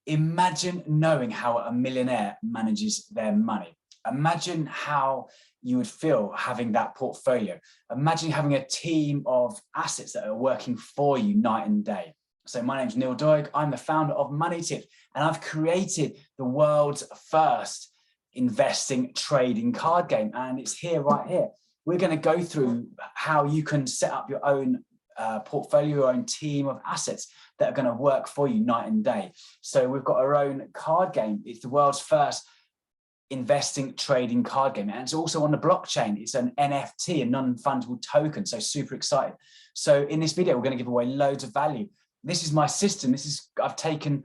Imagine knowing how a millionaire manages their money. Imagine how you would feel having that portfolio. Imagine having a team of assets that are working for you night and day. So my name's Neil Doig. I'm the founder of Money Tips, and I've created the world's first investing trading card game. And it's here, right here. We're going to go through how you can set up your own portfolio, your own team of assets that are going to work for you night and day. So we've got our own card game. It's the world's first investing trading card game, and it's also on the blockchain. It's an NFT, a non-fungible token. So super excited. So in this video, we're going to give away loads of value. This is my system. I've taken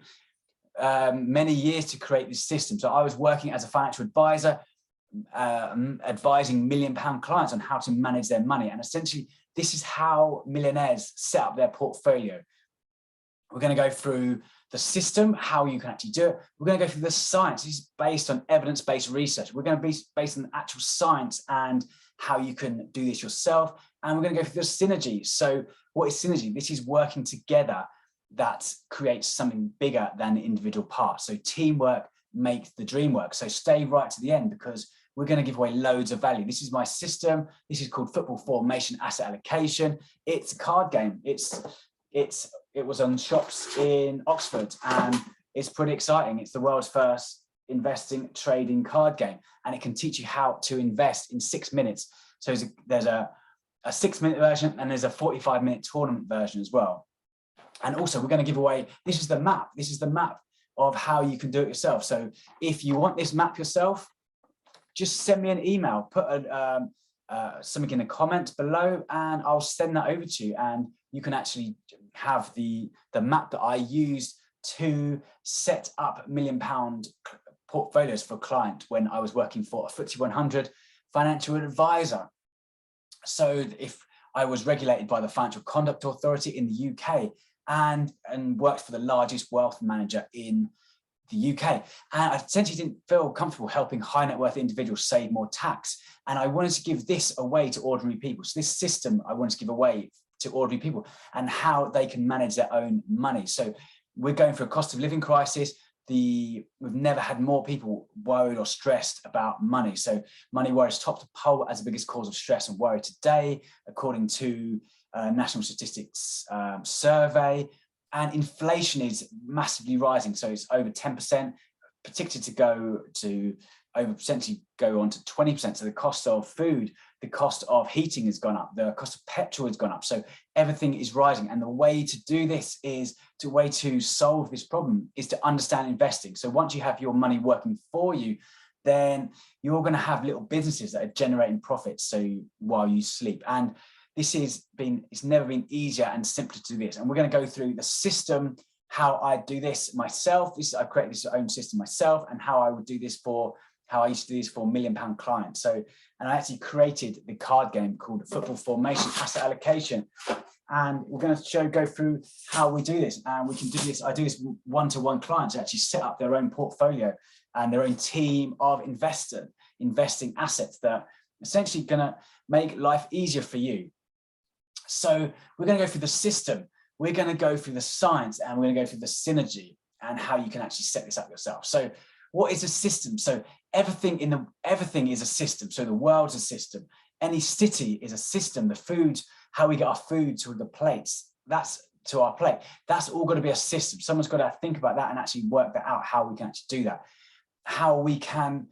many years to create this system. So I was working as a financial advisor, advising £1 million clients on how to manage their money. And essentially, this is how millionaires set up their portfolio. We're going to go through the system, how you can actually do it. We're going to go through the science. This is based on evidence-based research. We're going to be based on actual science and how you can do this yourself. And we're going to go through the synergy. So what is synergy? This is working together that creates something bigger than the individual parts. So teamwork makes the dream work. So stay right to the end, because we're going to give away loads of value. This is my system. This is called Formation Asset Allocation. It's a card game. It was on shops in Oxford, and it's pretty exciting. It's the world's first investing trading card game, and it can teach you how to invest in 6 minutes. So there's a 6-minute version, and there's a 45-minute tournament version as well. And also we're going to give away, this is the map. This is the map of how you can do it yourself. So if you want this map yourself, just send me an email, put something in the comments below, and I'll send that over to you. And you can actually have the map that I used to set up £1 million portfolios for a client when I was working for a FTSE 100 financial advisor. So if I was regulated by the Financial Conduct Authority in the UK and worked for the largest wealth manager in the UK. And I essentially didn't feel comfortable helping high net worth individuals save more tax. And I wanted to give this away to ordinary people. So this system I wanted to give away to ordinary people and how they can manage their own money. So we're going through a cost of living crisis. We've never had more people worried or stressed about money. So money worry is top to poll as the biggest cause of stress and worry today, according to National Statistics survey. And inflation is massively rising. So it's over 10%, predicted to go to potentially go on to 20%. So the cost of food, the cost of heating has gone up, the cost of petrol has gone up. So everything is rising. And the way to do this to solve this problem is to understand investing. So once you have your money working for you, then you're going to have little businesses that are generating profits. So while you sleep, and it's never been easier and simpler to do this. And we're going to go through the system, how I do this myself. I've created this own system myself, and how I used to do this for £1 million clients. So, and I actually created the card game called Formation Asset Allocation. And we're going to go through how we do this. And we can do this. I do this one-to-one clients actually set up their own portfolio and their own team of investing assets that are essentially going to make life easier for you. So we're going to go through the system, we're going to go through the science, and we're going to go through the synergy and how you can actually set this up yourself. So what is a system? So everything is a system. So the world's a system. Any city is a system. The food, how we get our food to the plates, that's to our plate. That's all got to be a system. Someone's got to think about that and actually work that out, how we can actually do that. How we can,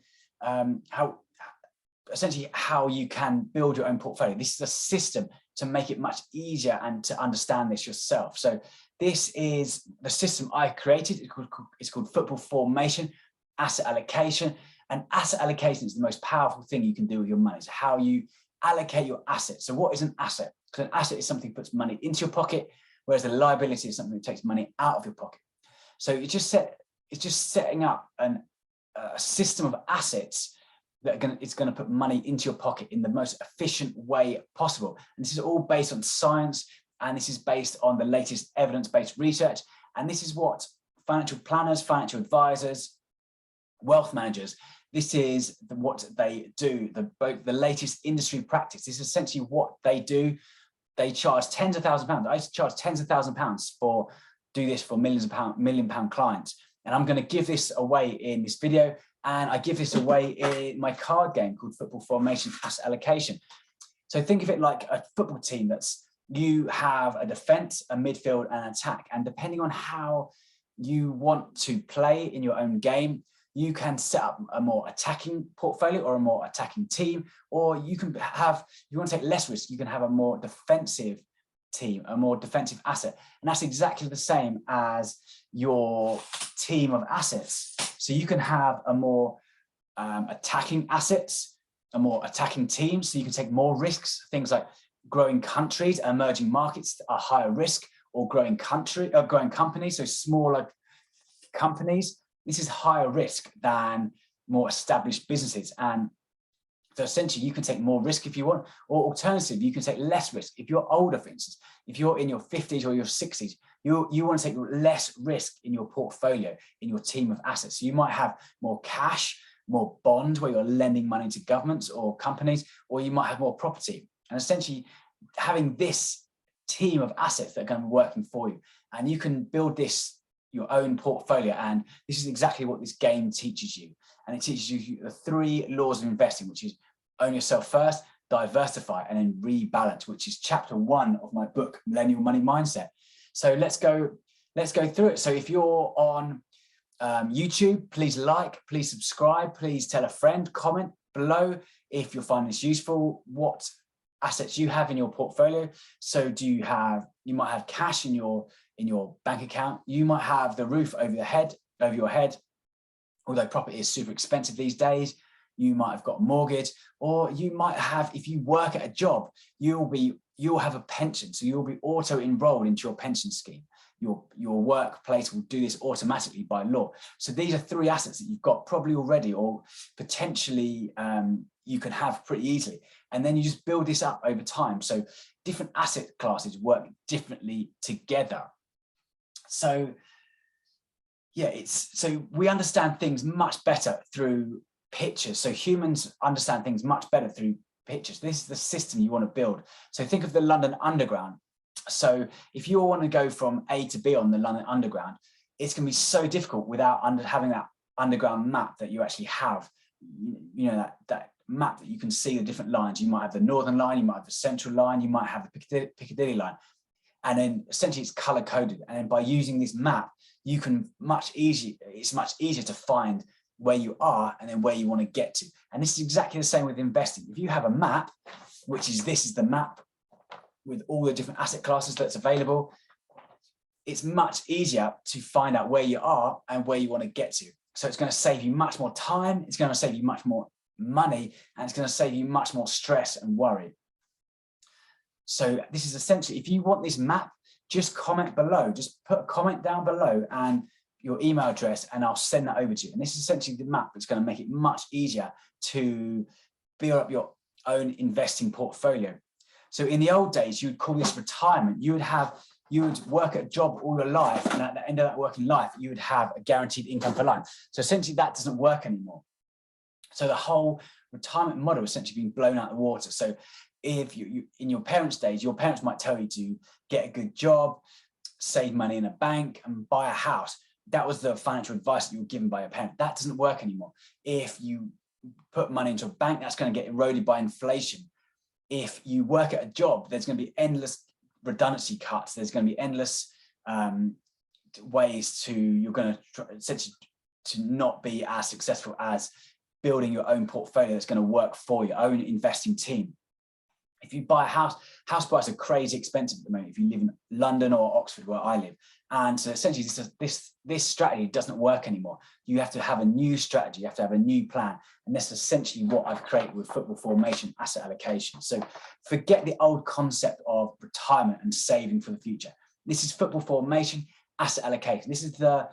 essentially how you can build your own portfolio. This is a system to make it much easier and to understand this yourself. So this is the system I created. It's called Formation Asset Allocation. And asset allocation is the most powerful thing you can do with your money. It's how you allocate your assets. So what is an asset? Because an asset is something that puts money into your pocket, whereas a liability is something that takes money out of your pocket. So it's just setting up a system of assets it's going to put money into your pocket in the most efficient way possible. And this is all based on science, and this is based on the latest evidence-based research. And this is what financial planners, financial advisors, wealth managers, this is what they do, the latest industry practice. This is essentially what they do. They charge tens of thousands of pounds. I used to charge tens of thousands of pounds do this for £1 million clients. And I'm going to give this away in this video, and I give this away in my card game called Football Formation Asset Allocation. So think of it like a football team. You have a defense, a midfield, and an attack. And depending on how you want to play in your own game, you can set up a more attacking portfolio or a more attacking team, or you can have, if you want to take less risk, you can have a more defensive team, a more defensive asset. And that's exactly the same as your team of assets. So you can have a more attacking assets, a more attacking team. So you can take more risks. Things like growing countries, emerging markets are higher risk, or growing companies, so smaller companies. This is higher risk than more established businesses. And so essentially you can take more risk if you want, or alternatively, you can take less risk. If you're older, for instance, if you're in your 50s or your 60s, you want to take less risk in your portfolio, in your team of assets. So you might have more cash, more bond, where you're lending money to governments or companies, or you might have more property. And essentially having this team of assets that are going to be working for you, and you can build this your own portfolio. And this is exactly what this game teaches you. And it teaches you the 3 laws of investing, which is own yourself first, diversify, and then rebalance, which is chapter 1 of my book, Millennial Money Mindset. So let's go through it. So if you're on YouTube, please like, please subscribe, please tell a friend, comment below if you're finding this useful, what assets you have in your portfolio. So you might have cash in your bank account. You might have the roof over your head, although property is super expensive these days. You might have got a mortgage, or you might have, if you work at a job, you'll have a pension. So you'll be auto-enrolled into your pension scheme. Your workplace will do this automatically by law. So these are 3 assets that you've got probably already, or potentially you can have pretty easily. And then you just build this up over time. So different asset classes work differently together. So yeah, so we understand things much better through pictures. So humans understand things much better through pictures. This is the system you want to build. So think of the London Underground. So if you want to go from A to B on the London Underground, it's going to be so difficult without having that underground map that you actually have. You know, that map that you can see the different lines. You might have the Northern Line, you might have the Central Line, you might have the Piccadilly Line. And then essentially it's color coded. And then by using this map, you can it's much easier to find where you are and then where you want to get to. And this is exactly the same with investing. If you have a map, this is the map with all the different asset classes that's available, it's much easier to find out where you are and where you want to get to. So it's going to save you much more time, it's going to save you much more money, and it's going to save you much more stress and worry. So this is essentially, if you want this map, just comment below, just put a comment down below and your email address, and I'll send that over to you. And this is essentially the map that's going to make it much easier to build up your own investing portfolio. So in the old days, you would call this retirement. You would work at a job all your life, and at the end of that working life, you would have a guaranteed income for life. So essentially that doesn't work anymore. So the whole retirement model is essentially being blown out of the water. So if you in your parents' days, your parents might tell you to get a good job, save money in a bank, and buy a house. That was the financial advice that you were given by your parent. That doesn't work anymore. If you put money into a bank, that's going to get eroded by inflation. If you work at a job, there's going to be endless redundancy cuts. There's going to be endless ways you're going to essentially to not be as successful as building your own portfolio that's going to work for your own investing team. If you buy a house prices are crazy expensive at the moment if you live in London or Oxford, where I live. And so essentially this strategy doesn't work anymore. You have to have a new strategy, you have to have a new plan. And that's essentially what I've created with Football Formation Asset Allocation. So forget the old concept of retirement and saving for the future. This is Football Formation Asset Allocation. This is the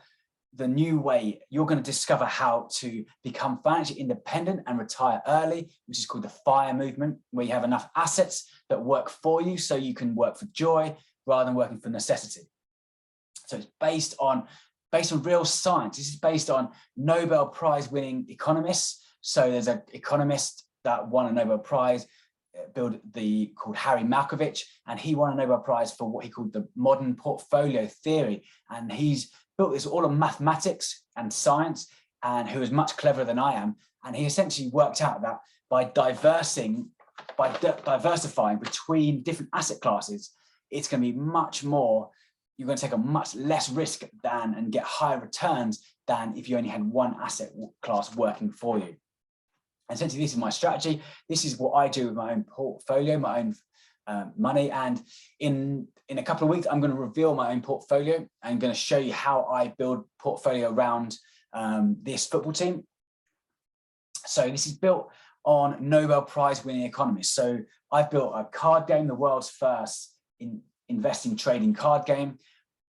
new way you're going to discover how to become financially independent and retire early, which is called the FIRE movement, where you have enough assets that work for you so you can work for joy rather than working for necessity. So it's based on real science. This is based on Nobel Prize winning economists. So there's an economist that won a Nobel Prize called Harry Malkovich, and he won a Nobel Prize for what he called the modern portfolio theory. And he's built this all on mathematics and science, and who is much cleverer than I am. And he essentially worked out that by diversifying between different asset classes, it's going to be much more, you're going to take a much less risk than and get higher returns than if you only had one asset class working for you. And essentially, this is my strategy. This is what I do with my own portfolio, my own money. And in a couple of weeks, I'm going to reveal my own portfolio. I'm going to show you how I build portfolio around this football team. So this is built on Nobel Prize winning economists. So I've built a card game, the world's first investing trading card game.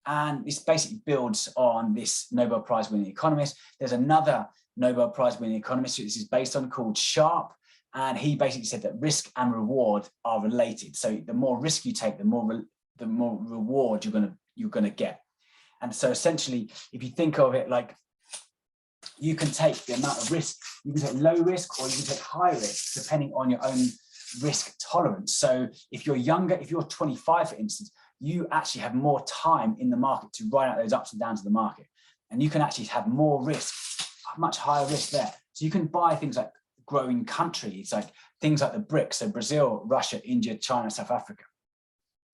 And this basically builds on this Nobel Prize winning economist. There's another Nobel Prize winning economist who this is based on called Sharp. And he basically said that risk and reward are related. So the more risk you take, the more reward you're gonna get. And so essentially, if you think of it like, you can take the amount of risk, you can take low risk or you can take high risk, depending on your own risk tolerance. So if you're younger, if you're 25, for instance, you actually have more time in the market to ride out those ups and downs of the market. And you can actually have more risk, much higher risk there. So you can buy things like growing countries, like things like the BRICS, so Brazil, Russia, India, China, South Africa.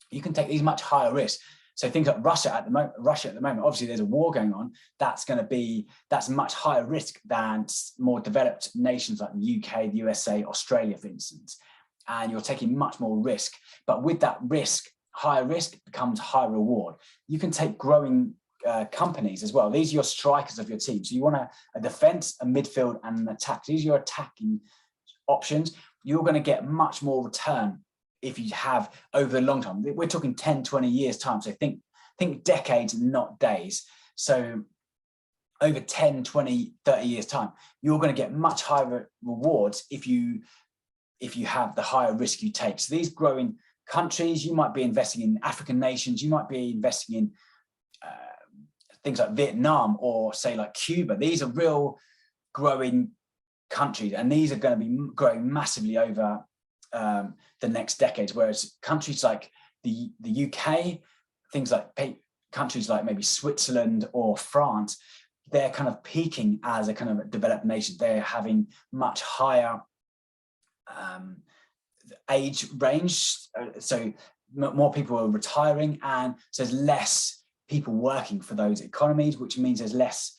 You can take these much higher risks. So things like Russia at the moment, obviously there's a war going on. That's much higher risk than more developed nations like the UK, the USA, Australia, for instance. And you're taking much more risk. But with that risk, higher risk becomes higher reward. You can take growing companies as well. These are your strikers of your team. So you want a defense, a midfield, and an attack. These are your attacking options. You're going to get much more return if you have over the long term. We're talking 10, 20 years time. So think decades, not days. So over 10, 20, 30 years time, you're going to get much higher rewards if you have the higher risk you take. So these growing countries, you might be investing in African nations, you might be investing in things like Vietnam or say like Cuba. These are real growing countries, and these are going to be growing massively over the next decades. Whereas countries like the UK, things like countries like maybe Switzerland or France, they're kind of peaking as a kind of a developed nation. They're having much higher age range, so more people are retiring, and so there's less people working for those economies, which means there's less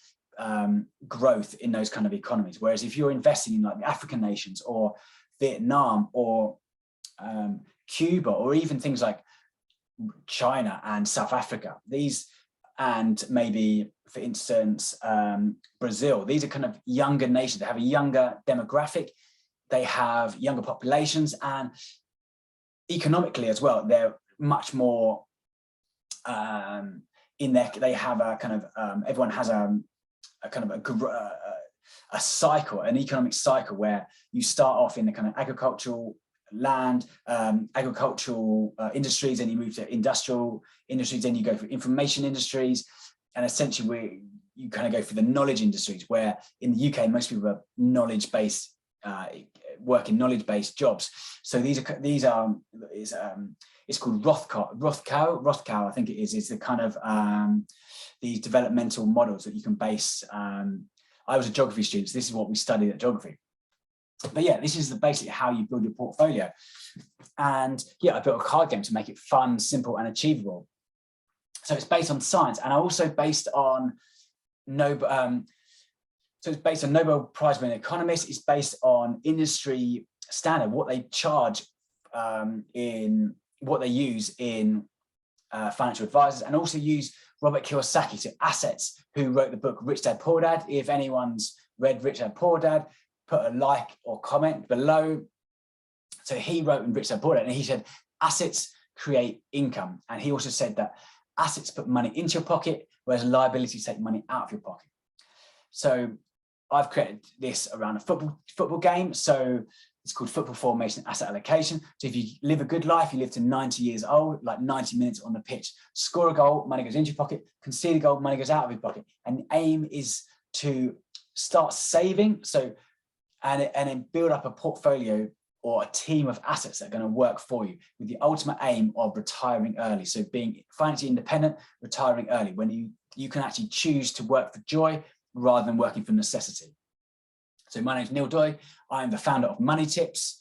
growth in those kind of economies. Whereas if you're investing in like the African nations or Vietnam or Cuba, or even things like China and South Africa, these, and maybe for instance Brazil, these are kind of younger nations. They have a younger demographic, they have younger populations, and economically as well, they're much more in there. They have a kind of everyone has a kind of a cycle, an economic cycle, where you start off in the kind of agricultural land, agricultural industries, and you move to industrial industries, then you go for information industries, and essentially you kind of go for the knowledge industries, where in the UK most people are knowledge-based, work in knowledge-based jobs. So it's called Rothko, I think it is. It's the kind of these developmental models that you can base. I was a geography student, so this is what we studied at geography. But yeah, this is basically how you build your portfolio. And yeah, I built a card game to make it fun, simple, and achievable. So it's based on science, and I also based on so it's based on Nobel Prize winning economists. It's based on industry standard, what they charge in what they use in financial advisors, and also use Robert Kiyosaki, so Assets, who wrote the book Rich Dad Poor Dad. If anyone's read Rich Dad Poor Dad, put a like or comment below. So he wrote in Rich Dad Poor Dad, and he said assets create income, and he also said that assets put money into your pocket, whereas liabilities take money out of your pocket. So I've created this around a football game. So it's called Football Formation Asset Allocation. So if you live a good life, you live to 90 years old, like 90 minutes on the pitch, score a goal, money goes into your pocket, concede a goal, money goes out of your pocket. And the aim is to start saving, and then build up a portfolio or a team of assets that are going to work for you, with the ultimate aim of retiring early. So being financially independent, retiring early. When you you can actually choose to work for joy rather than working for necessity. So my name is Neil Doig. I'm the founder of Money Tips,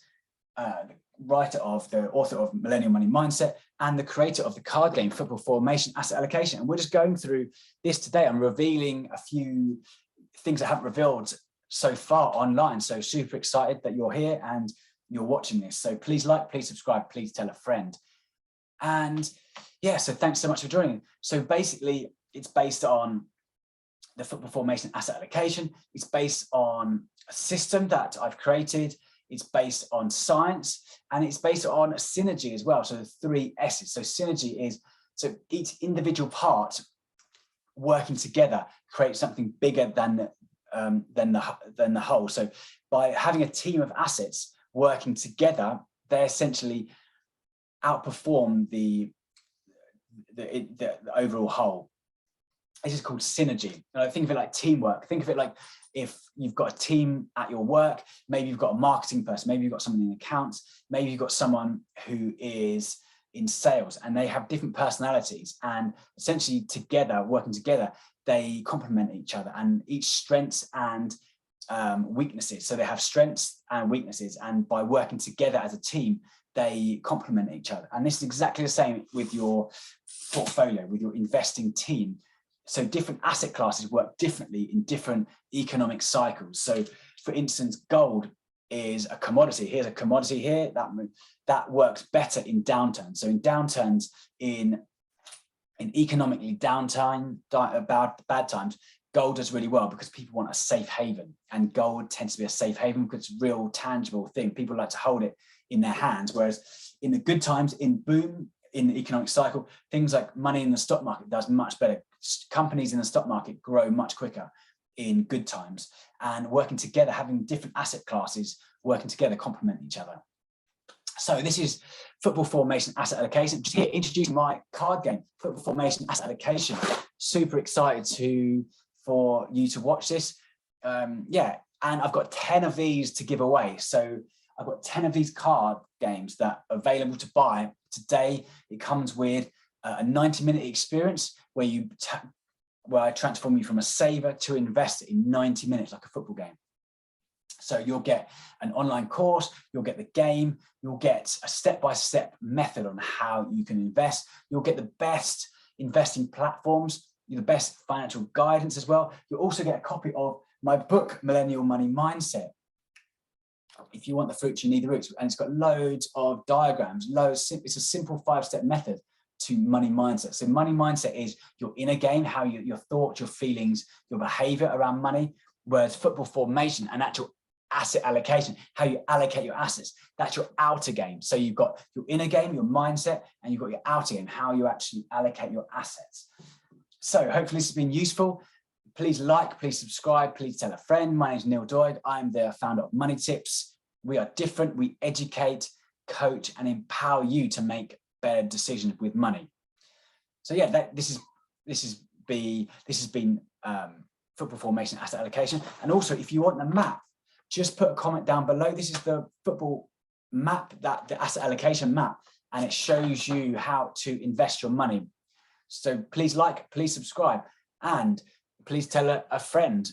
the author of Millennial Money Mindset, and the creator of the card game Football Formation Asset Allocation. And we're just going through this today. I'm revealing a few things I haven't revealed so far online. So super excited that you're here and you're watching this. So please like, please subscribe, please tell a friend. And yeah, so thanks so much for joining. So basically, it's based on the Football Formation Asset Allocation. It's based on a system that I've created. It's based on science, and it's based on synergy as well. So the 3 S's. So synergy is, so each individual part working together creates something bigger than the whole. So by having a team of assets working together, they essentially outperform the overall whole. This is called synergy. Think of it like teamwork. Think of it like if you've got a team at your work, maybe you've got a marketing person, maybe you've got someone in accounts, maybe you've got someone who is in sales, and they have different personalities, and essentially together, working together, they complement each other and each strengths and weaknesses. So they have strengths and weaknesses, and by working together as a team, they complement each other. And this is exactly the same with your portfolio, with your investing team. So different asset classes work differently in different economic cycles. So for instance, gold is a commodity. Here's a commodity here that works better in downturns. So in downturns, in economically bad times, gold does really well because people want a safe haven, and gold tends to be a safe haven because it's a real tangible thing. People like to hold it in their hands, whereas in the good times, in the economic cycle, things like money in the stock market does much better. Companies in the stock market grow much quicker in good times, and working together, having different asset classes working together complement each other. So this is Football Formation Asset Allocation. Just here introducing my card game, Football Formation Asset Allocation. Super excited for you to watch this. Yeah, and I've got 10 of these to give away. So I've got 10 of these card games that are available to buy today. It comes with a 90-minute experience where I transform you from a saver to investor in 90 minutes, like a football game. So you'll get an online course, you'll get the game, you'll get a step-by-step method on how you can invest. You'll get the best investing platforms, the best financial guidance as well. You'll also get a copy of my book, Millennial Money Mindset. If you want the fruits, you need the roots. And it's got loads of diagrams, it's a simple 5-step method to money mindset. So money mindset is your inner game, how your thoughts, your feelings, your behavior around money, whereas football formation and actual asset allocation, how you allocate your assets, that's your outer game. So you've got your inner game, your mindset, and you've got your outer game, how you actually allocate your assets. So hopefully this has been useful. Please like, please subscribe, please tell a friend. My name is Neil Doig. I'm the founder of Money Tips. We are different. We educate, coach, and empower you to make better decisions with money. So yeah, this has been Football Formation Asset Allocation. And also, if you want the map, just put a comment down below. This is the football map, the asset allocation map, and it shows you how to invest your money. So please like, please subscribe, and please tell a friend